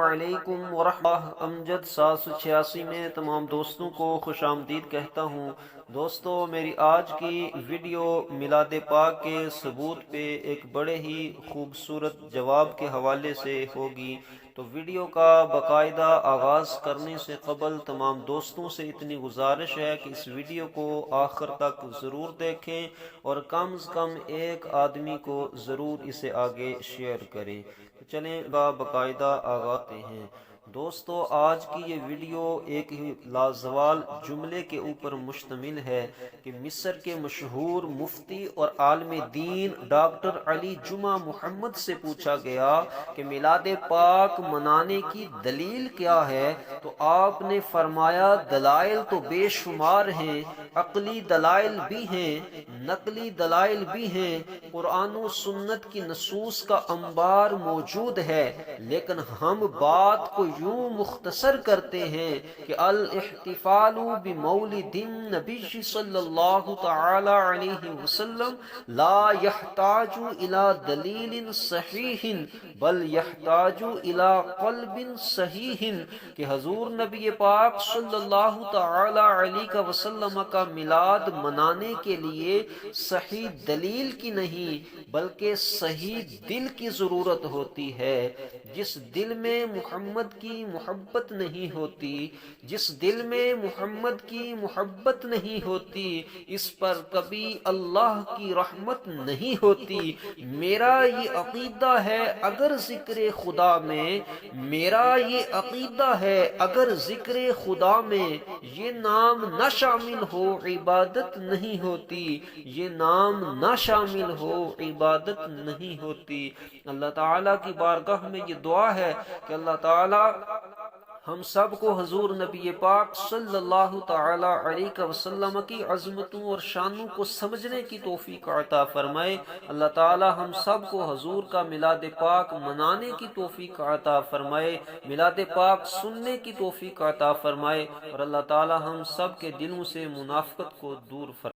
علیکم ورحمۃ اللہ۔ امجد 786 میں تمام دوستوں کو خوش آمدید کہتا ہوں۔ دوستو، میری آج کی ویڈیو میلاد پاک کے ثبوت پہ ایک بڑے ہی خوبصورت جواب کے حوالے سے ہوگی، تو ویڈیو کا باقاعدہ آغاز کرنے سے قبل تمام دوستوں سے اتنی گزارش ہے کہ اس ویڈیو کو آخر تک ضرور دیکھیں اور کم از کم ایک آدمی کو ضرور اسے آگے شیئر کریں۔ تو چلیں باقاعدہ آغاز ہیں۔ دوستو، آج کی یہ ویڈیو ایک ہی لازوال جملے کے اوپر مشتمل ہے کہ مصر کے مشہور مفتی اور عالم دین ڈاکٹر علی جمعہ محمد سے پوچھا گیا کہ میلاد پاک منانے کی دلیل کیا ہے، تو آپ نے فرمایا دلائل تو بے شمار ہیں، عقلی دلائل بھی ہیں، نقلی دلائل بھی ہیں، قرآن و سنت کی نصوص کا انبار موجود ہے، لیکن ہم بات کو یوں مختصر کرتے ہیں کہ الاحتفال بمولد النبی صلی اللہ تعالی علیہ وسلم لا يحتاج الى دلیل صحیح بل يحتاج الى قلب صحیح، کہ حضور نبی پاک صلی اللہ تعالی علیہ وسلم کا میلاد منانے کے لیے صحیح دلیل کی نہیں بلکہ صحیح دل کی ضرورت ہوتی ہے۔ جس دل میں محمد کی محبت نہیں ہوتی، جس دل میں محمد کی محبت نہیں ہوتی، اس پر کبھی اللہ کی رحمت نہیں ہوتی۔ میرا یہ عقیدہ ہے اگر ذکر خدا میں، میرا یہ عقیدہ ہے اگر ذکر خدا میں یہ نام نہ شامل ہو عبادت نہیں ہوتی، یہ نام نہ شامل ہو عبادت نہیں ہوتی۔ اللہ تعالیٰ کی بارگاہ میں یہ دعا ہے کہ اللہ تعالیٰ ہم سب کو حضور نبی پاک صلی اللہ تعالی علیہ وسلم کی عظمتوں اور شانوں کو سمجھنے کی توفیق عطا فرمائے۔ اللہ تعالیٰ ہم سب کو حضور کا میلاد پاک منانے کی توفیق عطا فرمائے، میلاد پاک سننے کی توفیق عطا فرمائے، اور اللہ تعالیٰ ہم سب کے دلوں سے منافقت کو دور فرمائے۔